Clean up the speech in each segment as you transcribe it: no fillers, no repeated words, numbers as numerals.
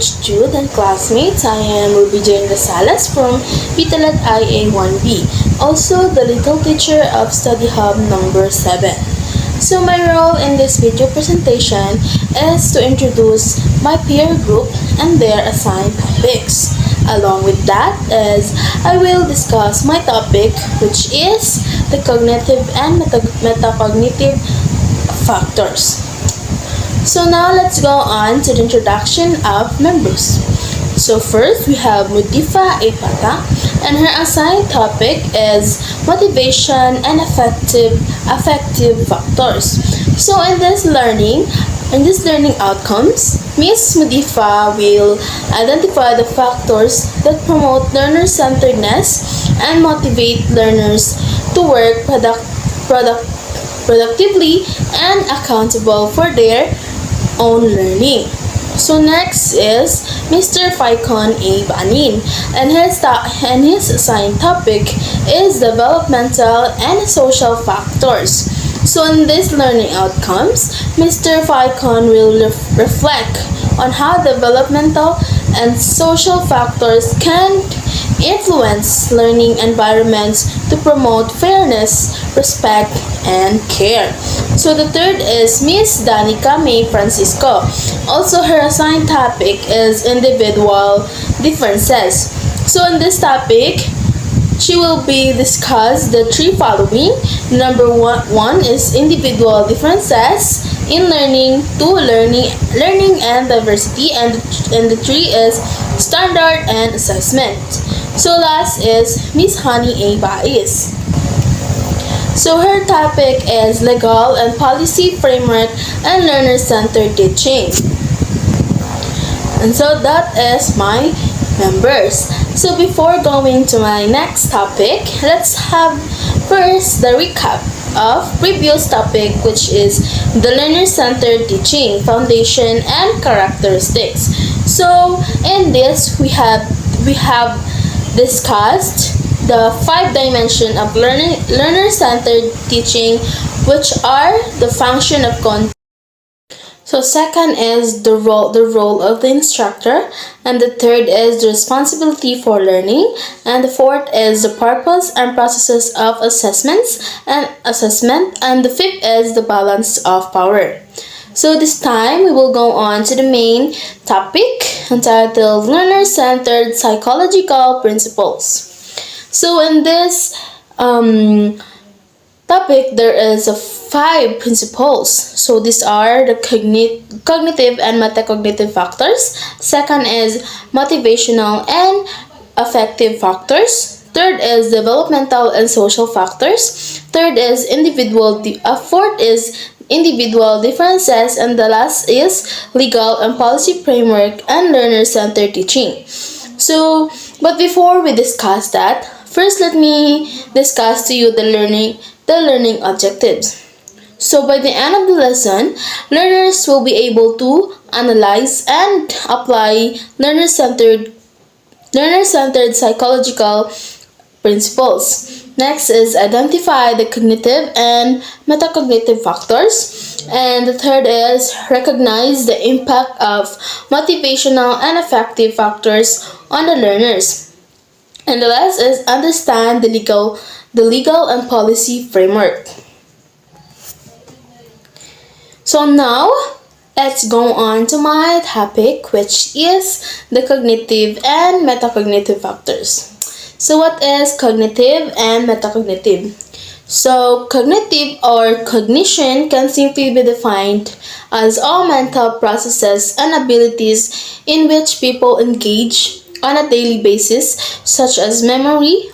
student classmates. I am Ruby Jane Rosales from Pitalat IA1B, also the little teacher of Study Hub number 7. So my role in this video presentation is to introduce my peer group and their assigned topics. Along with that is I will discuss my topic, which is the cognitive and metacognitive factors. So now let's go on to the introduction of members. So first we have Mudifa Ipata, and her assigned topic is motivation and affective factors. So in this learning outcomes, Miss Mudifa will identify the factors that promote learner-centeredness and motivate learners to work productively and accountable for their own learning. So next is Mr. Faikon A. Banin, and his assigned topic is developmental and social factors. So in these learning outcomes, Mr. Faikon will reflect on how developmental and social factors can influence learning environments to promote fairness, respect, and care. So the third is Miss Danica May Francisco. Also, her assigned topic is individual differences. So in this topic, she will be discuss the three following. Number one is individual differences in learning, two learning and diversity, and the three is standard and assessment. So last is Miss Honey A. Bais. So her topic is legal and policy framework and learner-centered teaching. And so that is my members. So before going to my next topic, let's have first the recap of previous topic, which is the learner-centered teaching, foundation, and characteristics. So in this, we have discussed the 5 dimensions of learner-centered teaching, which are the function of content. So second is the role of the instructor, and the third is the responsibility for learning, and the fourth is the purpose and processes of assessment, and the fifth is the balance of power. So this time we will go on to the main topic entitled Learner-Centered Psychological Principles. So in this topic, there is 5 principles. So these are the cognitive and metacognitive factors. Second is motivational and affective factors. Third is developmental and social factors. Third is fourth is individual differences, and the last is legal and policy framework and learner-centered teaching. So, but before we discuss that, first let me discuss to you the learning objectives. So by the end of the lesson, learners will be able to analyze and apply learner-centered psychological principles. Next is identify the cognitive and metacognitive factors. And the third is recognize the impact of motivational and affective factors on the learners. And the last is understand the legal and policy framework. So now, let's go on to my topic, which is the cognitive and metacognitive factors. So what is cognitive and metacognitive? So cognitive or cognition can simply be defined as all mental processes and abilities in which people engage on a daily basis, such as memory,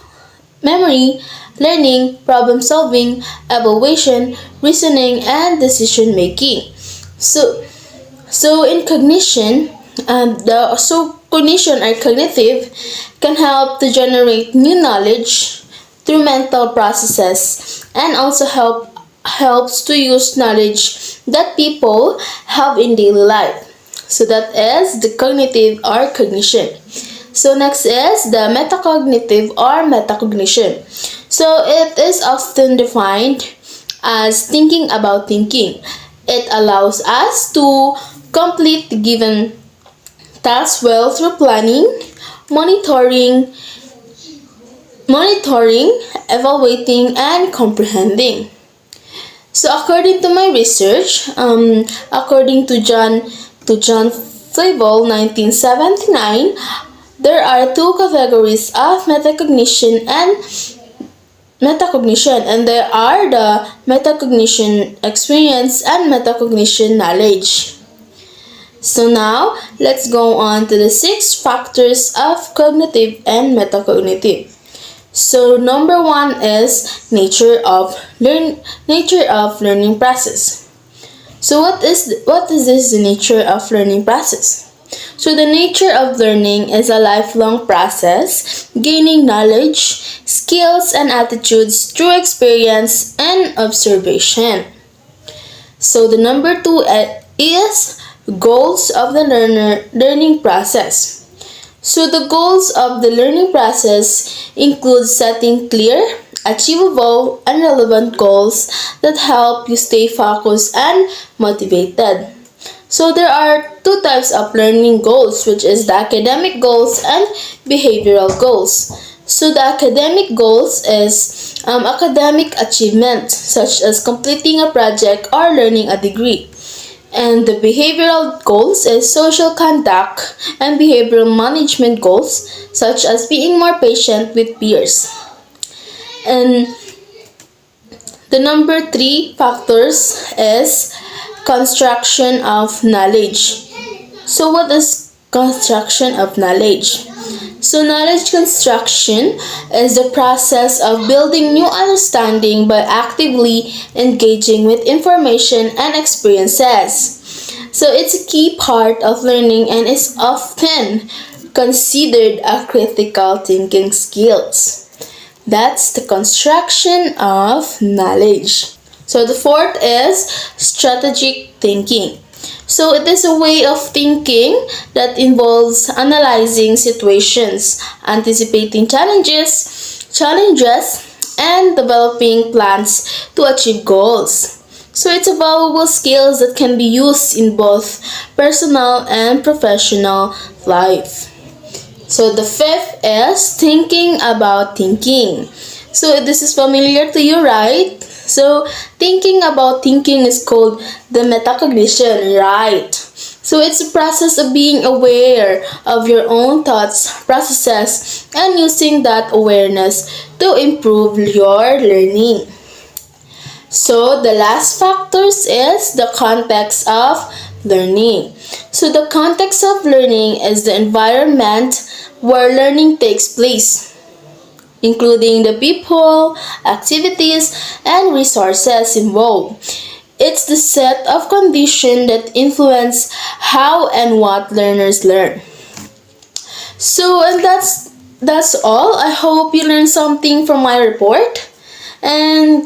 learning, problem solving, evaluation, reasoning, and decision making. So in cognition, cognition or cognitive can help to generate new knowledge through mental processes, and also helps to use knowledge that people have in daily life. So that is the cognitive or cognition. So next is the metacognitive or metacognition. So it is often defined as thinking about thinking. It allows us to complete the given tasks well through planning, monitoring, evaluating, and comprehending. So according to my research, according to John Flavel, 1979, there are two categories of metacognition, and they are the metacognition experience and metacognition knowledge. So now, let's go on to the 6 factors of cognitive and metacognitive. So number 1 is nature of learning process. So what is this the nature of learning process? So the nature of learning is a lifelong process, gaining knowledge, skills, and attitudes through experience and observation. So the number 2 is goals of the learning process. So the goals of the learning process include setting clear, achievable, and relevant goals that help you stay focused and motivated. So there are 2 types of learning goals, which is the academic goals and behavioral goals. So the academic goals is academic achievement, such as completing a project or learning a degree. And the behavioral goals is social conduct and behavioral management goals, such as being more patient with peers. And the number 3 factors is construction of knowledge. So what is construction of knowledge? So knowledge construction is the process of building new understanding by actively engaging with information and experiences. So it's a key part of learning and is often considered a critical thinking skills. That's the construction of knowledge. So the 4th is strategic thinking. So it is a way of thinking that involves analyzing situations, anticipating challenges, and developing plans to achieve goals. So it's a valuable skills that can be used in both personal and professional life. So the 5th is thinking about thinking. So this is familiar to you, right? So thinking about thinking is called the metacognition, right? So it's a process of being aware of your own thoughts, processes, and using that awareness to improve your learning. So the last factors is the context of learning. So the context of learning is the environment where learning takes place, including the people, activities, and resources involved. It's the set of conditions that influence how and what learners learn. So, and that's all. I hope you learned something from my report. And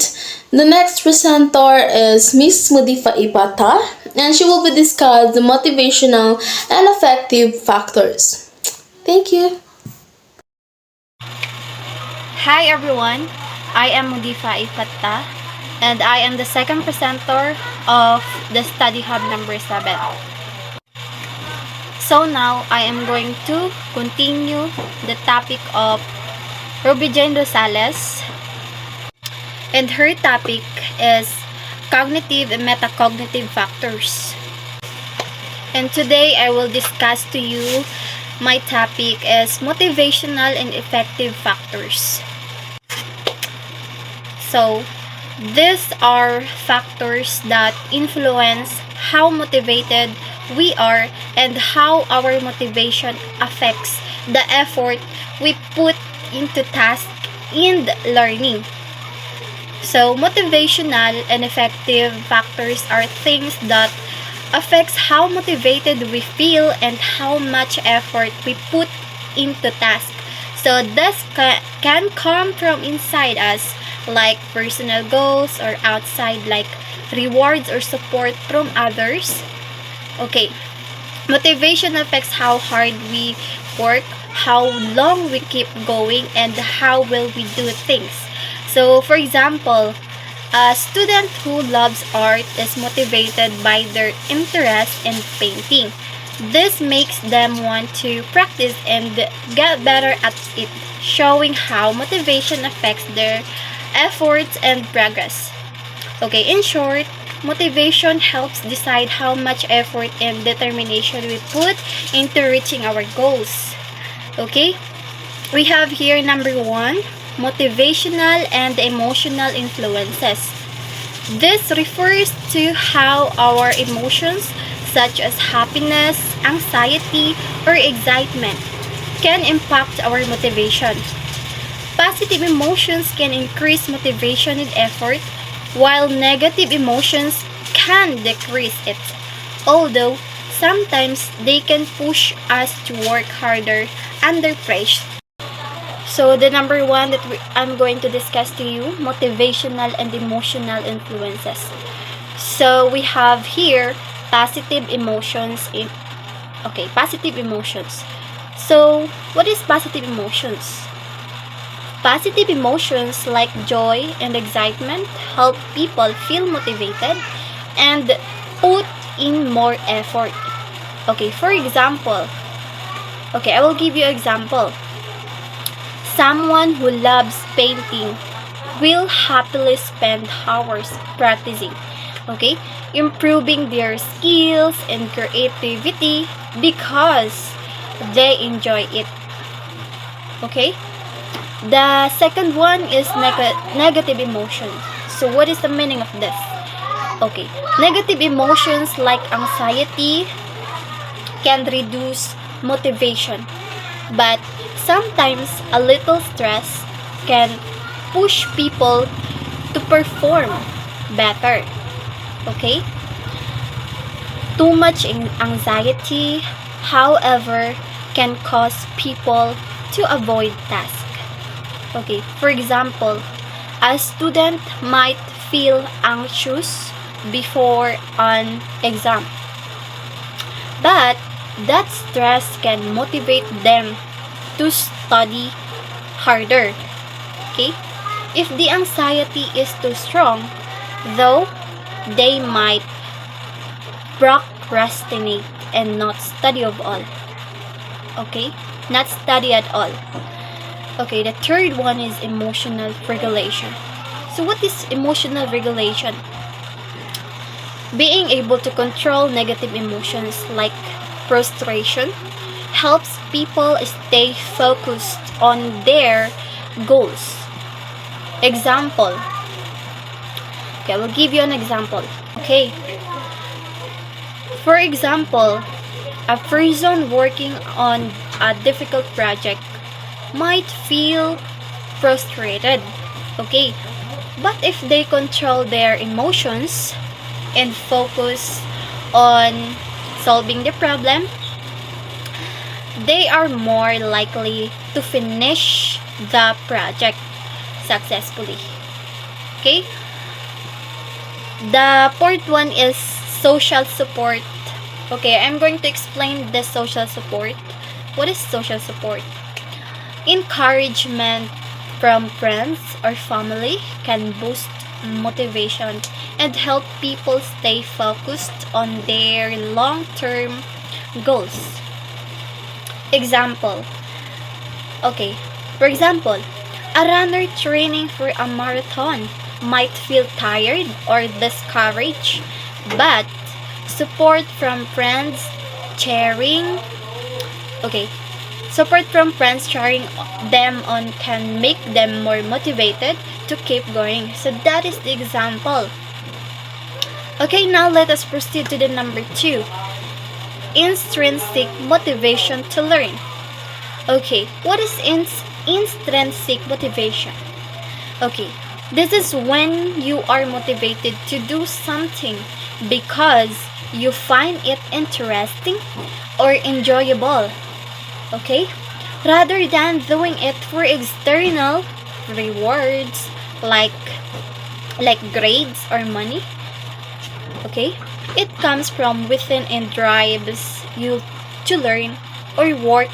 the next presenter is Miss Mudifa Ipata, and she will be discuss the motivational and effective factors. Thank you. Hi everyone, I am Mudifa Ipatta and I am the second presenter of the study hub number 7. So now I am going to continue the topic of Ruby Jane Rosales, and her topic is cognitive and metacognitive factors. And today I will discuss to you my topic is motivational and effective factors. So, these are factors that influence how motivated we are and how our motivation affects the effort we put into task and learning. So, motivational and effective factors are things that affects how motivated we feel and how much effort we put into task. So this can come from inside us, like personal goals, or outside, like rewards or support from others. Okay, motivation affects how hard we work, how long we keep going, and how well we do things. So for example, a student who loves art is motivated by their interest in painting. This makes them want to practice and get better at it, showing how motivation affects their efforts and progress. Okay, in short, motivation helps decide how much effort and determination we put into reaching our goals. Okay, we have here number 1, motivational and emotional influences. This refers to how our emotions, such as happiness, anxiety, or excitement, can impact our motivation. Positive emotions can increase motivation and effort, while negative emotions can decrease it, although sometimes they can push us to work harder under pressure. So the number 1 that I'm going to discuss to you, motivational and emotional influences. So we have here positive emotions positive emotions. So what is positive emotions? Positive emotions like joy and excitement help people feel motivated and put in more effort. Okay, for example, I will give you an example. Someone who loves painting will happily spend hours practicing, improving their skills and creativity because they enjoy it. Okay? The second one is negative emotions. So what is the meaning of this? Okay, negative emotions like anxiety can reduce motivation, but sometimes a little stress can push people to perform better. Okay? Too much anxiety, however, can cause people to avoid tasks. Okay, for example, a student might feel anxious before an exam, but that stress can motivate them to study harder. Okay? If the anxiety is too strong, though, they might procrastinate and not study at all. Okay? Not study at all. Okay, the third one is emotional regulation. So what is emotional regulation? Being able to control negative emotions like frustration helps people stay focused on their goals. Example. Okay, I will give you an example. Okay. For example, a person working on a difficult project might feel frustrated. Okay. But if they control their emotions and focus on solving the problem, they are more likely to finish the project successfully. Okay? The fourth one is social support. Okay, I'm going to explain the social support. What is social support? Encouragement from friends or family can boost motivation and help people stay focused on their long-term goals. Example. Okay, for example, a runner training for a marathon might feel tired or discouraged, but support from friends cheering them on can make them more motivated to keep going. So that is the example. Okay, now let us proceed to the number 2. Intrinsic motivation to learn. Okay, what is intrinsic motivation? Okay, this is when you are motivated to do something because you find it interesting or enjoyable. Okay? Rather than doing it for external rewards like grades or money. Okay? It comes from within and drives you to learn or work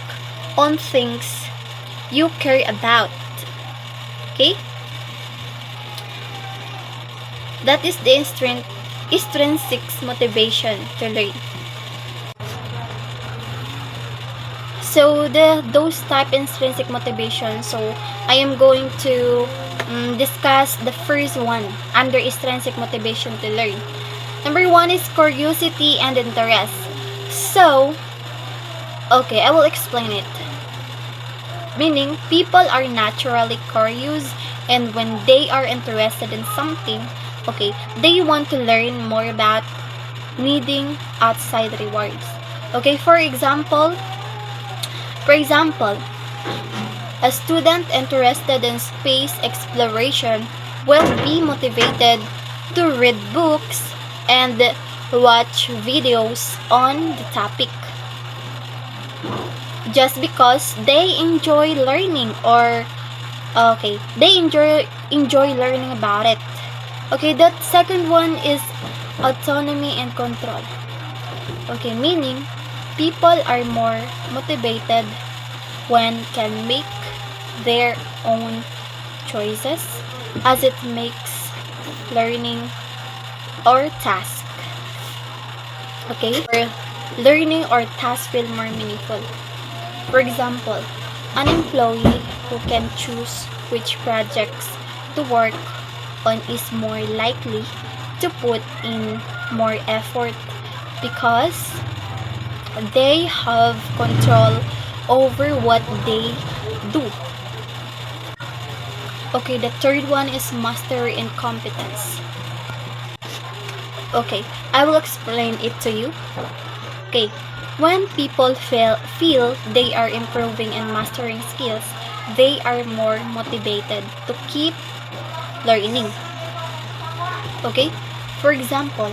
on things you care about. Okay? That is the intrinsic motivation to learn. So those type intrinsic motivation. So I am going to discuss the first one under extrinsic motivation to learn. Number one is curiosity and interest. So, okay, I will explain it. Meaning, people are naturally curious, and when they are interested in something, okay, they want to learn more about needing outside rewards. Okay, for example, a student interested in space exploration will be motivated to read books and watch videos on the topic just because they enjoy learning, or okay, they enjoy learning about it. Okay, that second one is autonomy and control. Okay, meaning people are more motivated when can make their own choices, as it makes learning or task, okay, or learning or task feel more meaningful. For example, an employee who can choose which projects to work on is more likely to put in more effort because they have control over what they do. Okay, the third one is mastery and competence. Okay, I will explain it to you. Okay, when people feel they are improving and mastering skills, they are more motivated to keep learning. Okay, for example,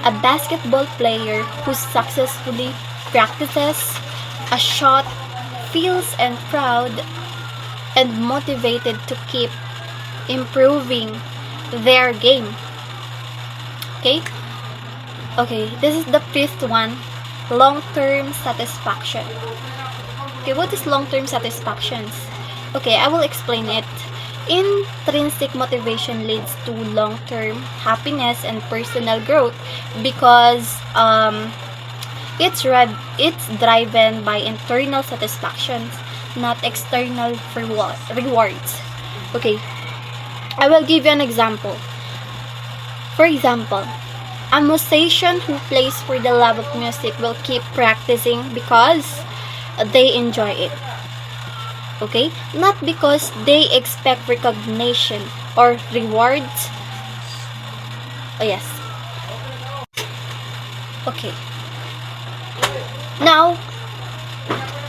a basketball player who successfully practices a shot feels and proud and motivated to keep improving their game. Okay? Okay, this is the fifth one, long-term satisfaction. Okay, what is long-term satisfactions? Okay, I will explain it. Intrinsic motivation leads to long-term happiness and personal growth because it's driven by internal satisfactions, not external rewards. Okay, I will give you an example. For example, a musician who plays for the love of music will keep practicing because they enjoy it. Okay? Not because they expect recognition or rewards. Oh, yes. Okay. Now,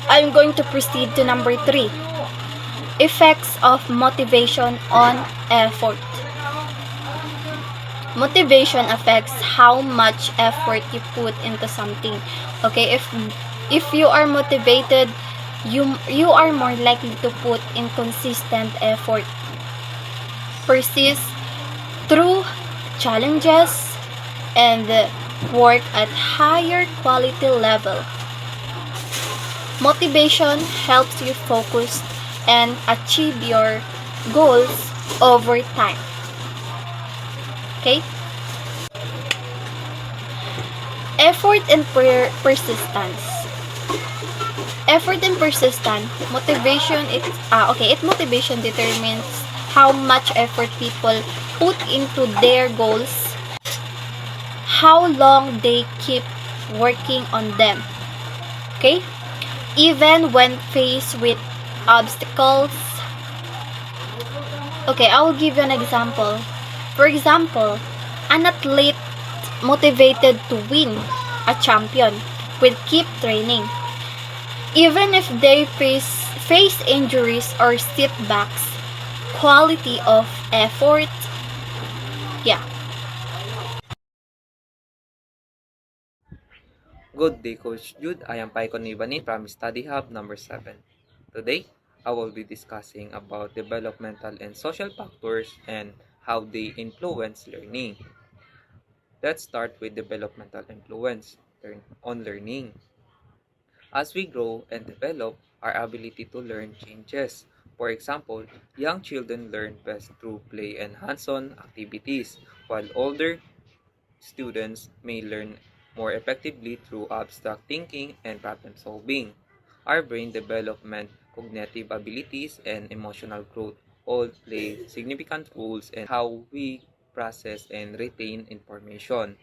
I'm going to proceed to number 3. Effects of motivation on effort. Motivation affects how much effort you put into something. Okay, if you are motivated, you are more likely to put in consistent effort, persist through challenges, and work at higher quality level. Motivation helps you focus and achieve your goals over time. Okay? Effort and persistence. Effort and persistence. Motivation determines how much effort people put into their goals, how long they keep working on them. Okay? Even when faced with obstacles. Okay, I will give you an example. For example, an athlete motivated to win a champion will keep training. Even if they face injuries or setbacks, quality of effort, yeah. Good day, Coach Jude. I am Paikon Ibanin from Study Hub number 7. Today, I will be discussing about developmental and social factors and how they influence learning. Let's start with developmental influence on learning. As we grow and develop, our ability to learn changes. For example, young children learn best through play and hands-on activities, while older students may learn more effectively through abstract thinking and problem solving. Our brain development, cognitive abilities, and emotional growth all play significant roles in how we process and retain information.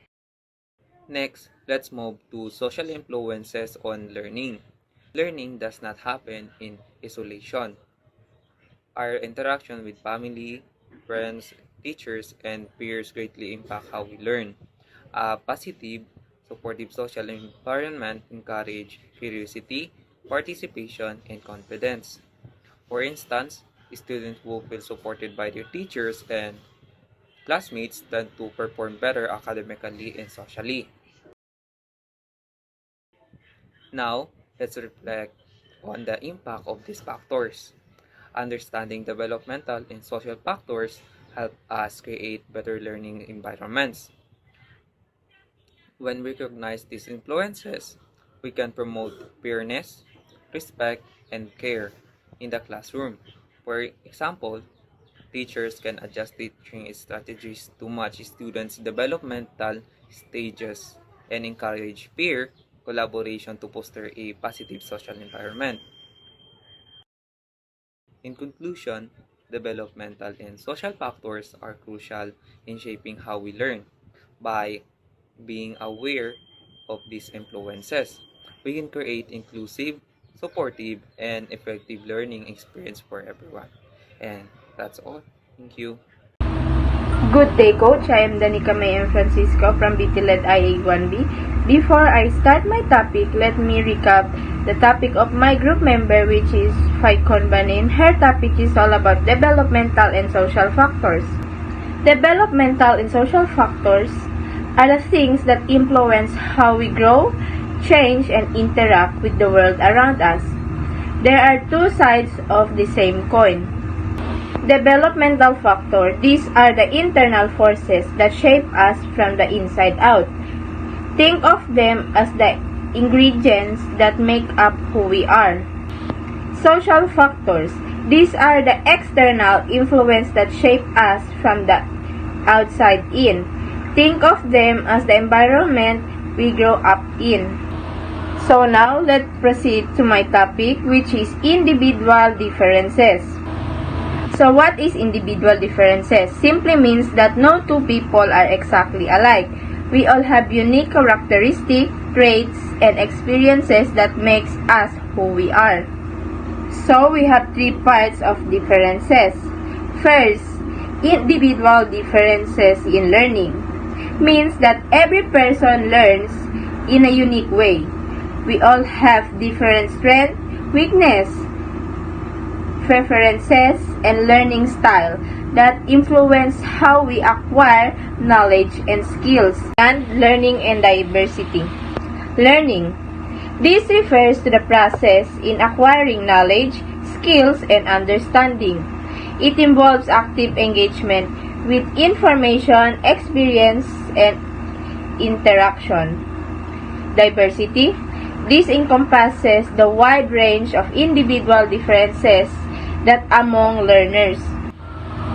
Next, let's move to social influences on learning. Learning does not happen in isolation. Our interaction with family, friends, teachers, and peers greatly impact how we learn. A positive, supportive social environment encourages curiosity, participation, and confidence. For instance, students who feel supported by their teachers and classmates tend to perform better academically and socially. Now, let's reflect on the impact of these factors. Understanding developmental and social factors help us create better learning environments. When we recognize these influences, we can promote fairness, respect, and care in the classroom. For example, teachers can adjust teaching strategies to match students' developmental stages and encourage peer collaboration to foster a positive social environment. In conclusion, developmental and social factors are crucial in shaping how we learn. By being aware of these influences, we can create inclusive, supportive, and effective learning experience for everyone. And that's all. Thank you. Good day, Coach. I am Danica May M. Francisco from BTLED IA1B. Before I start my topic, let me recap the topic of my group member, which is Faikon Banin. Her topic is all about developmental and social factors. Developmental and social factors are the things that influence how we grow, change, and interact with the world around us. There are two sides of the same coin. Developmental factor. These are the internal forces that shape us from the inside out. Think of them as the ingredients that make up who we are. Social factors. These are the external influence that shape us from the outside in. Think of them as the environment we grow up in. So now, let's proceed to my topic, which is individual differences. So what is individual differences? Simply means that no two people are exactly alike. We all have unique characteristics, traits, and experiences that makes us who we are. So we have three parts of differences. First, individual differences in learning means that every person learns in a unique way. We all have different strengths, weakness, preferences, and learning style that influence how we acquire knowledge and skills. And learning and diversity. Learning. This refers to the process in acquiring knowledge, skills, and understanding. It involves active engagement with information, experience, and interaction. Diversity. This encompasses the wide range of individual differences that among learners.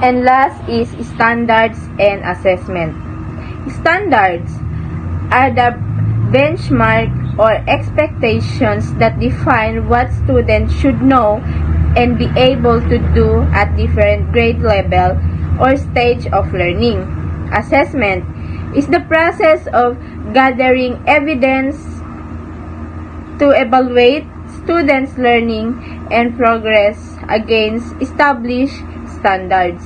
And last is standards and assessment. Standards are the benchmark or expectations that define what students should know and be able to do at different grade level or stage of learning. Assessment is the process of gathering evidence to evaluate students' learning and progress against established standards.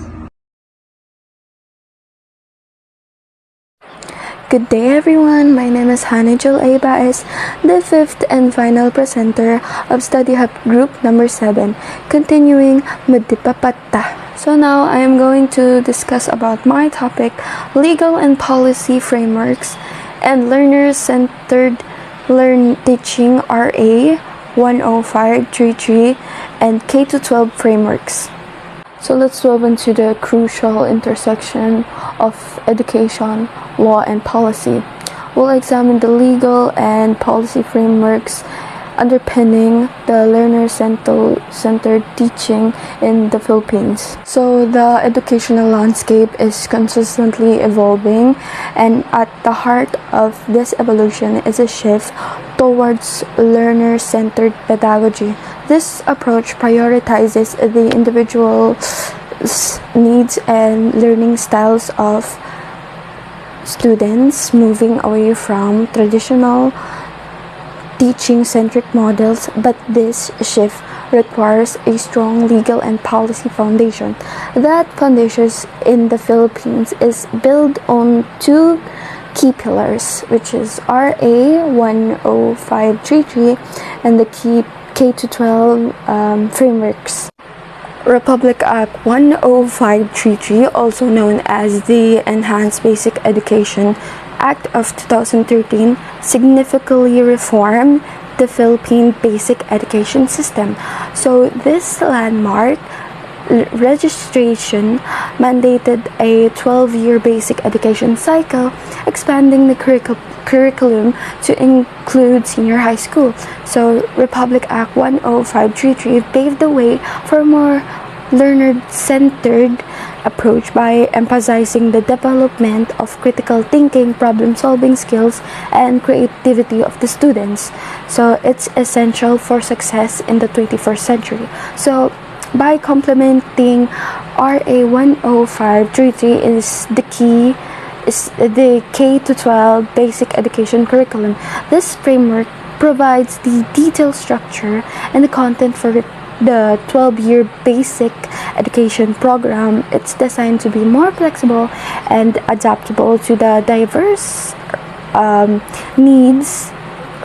Good day everyone, my name is Hanijul A. Baez, the fifth and final presenter of Study Hub Group number 7, continuing Madipapatta. So now I am going to discuss about my topic, legal and policy frameworks and learner-centered teaching RA 10533 and K-12 frameworks. So let's delve into the crucial intersection of education, law, and policy. We'll examine the legal and policy frameworks underpinning the learner-centered teaching in the Philippines. So the educational landscape is consistently evolving, and at the heart of this evolution is a shift towards learner-centered pedagogy. This approach prioritizes the individual's needs and learning styles of students, moving away from traditional teaching-centric models, but this shift requires a strong legal and policy foundation. That foundation in the Philippines is built on two key pillars, which is RA 10533 and the key K-12 frameworks. Republic Act 10533, also known as the Enhanced Basic Education Act of 2013, significantly reformed the Philippine basic education system. So this landmark registration mandated a 12-year basic education cycle, expanding the curriculum to include senior high school. So Republic Act 10533 paved the way for a more learner-centered approach by emphasizing the development of critical thinking, problem-solving skills, and creativity of the students. So it's essential for success in the 21st century. So by complementing RA 10533 is the K-12 basic education curriculum. This framework provides the detailed structure and the content for the 12-year basic education program. It's designed to be more flexible and adaptable to the diverse needs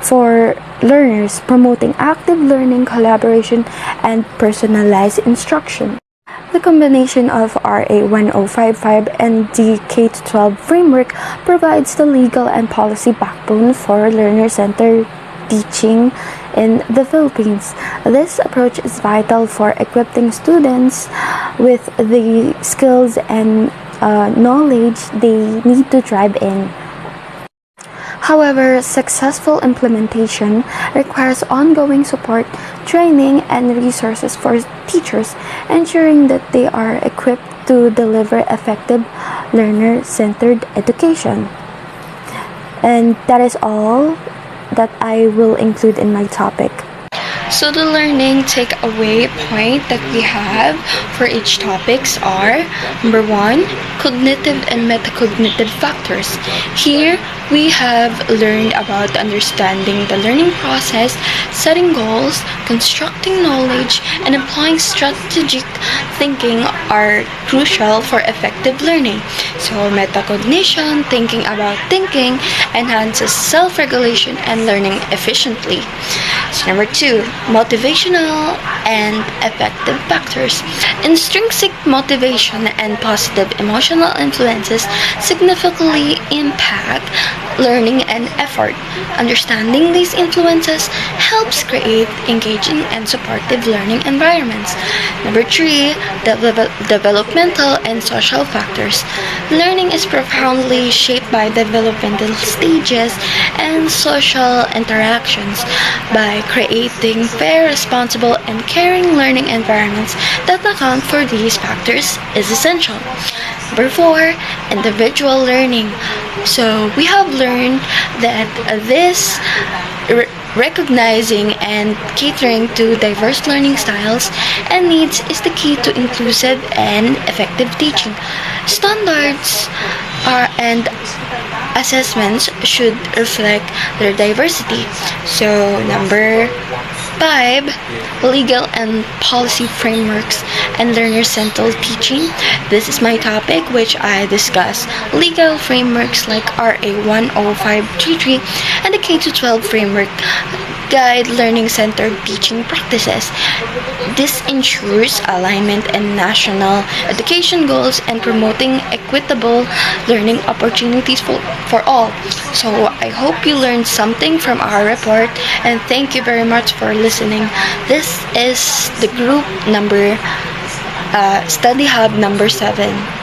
for learners, promoting active learning, collaboration, and personalized instruction. The combination of RA 1055 and the K-12 framework provides the legal and policy backbone for learner-centered teaching in the Philippines. This approach is vital for equipping students with the skills and knowledge they need to thrive in. However, successful implementation requires ongoing support, training, and resources for teachers, ensuring that they are equipped to deliver effective learner-centered education. And that is all that I will include in my topic. So the learning takeaway point that we have for each topics are: number 1, cognitive and metacognitive factors. Here we have learned about understanding the learning process, setting goals, constructing knowledge, and applying strategic thinking are crucial for effective learning. So metacognition, thinking about thinking, enhances self-regulation and learning efficiently. So number 2, motivational and affective factors. Intrinsic motivation and positive emotional influences significantly impact learning and effort. Understanding these influences helps create engaging and supportive learning environments. Number 3, developmental and social factors. Learning is profoundly shaped by developmental stages and social interactions. By creating fair, responsible, and caring learning environments that account for these factors is essential. Number 4, individual learning. So we have learned that this recognizing and catering to diverse learning styles and needs is the key to inclusive and effective teaching. Standards and assessments should reflect their diversity. So number 5, legal and policy frameworks and learner-centered teaching. This is my topic, which I discuss legal frameworks like RA 10533 and the K-12 framework guide learning-centered teaching practices. This ensures alignment and national education goals and promoting equitable learning opportunities for all. So I hope you learned something from our report, and thank you very much for listening. This is the group number Study Hub number 7.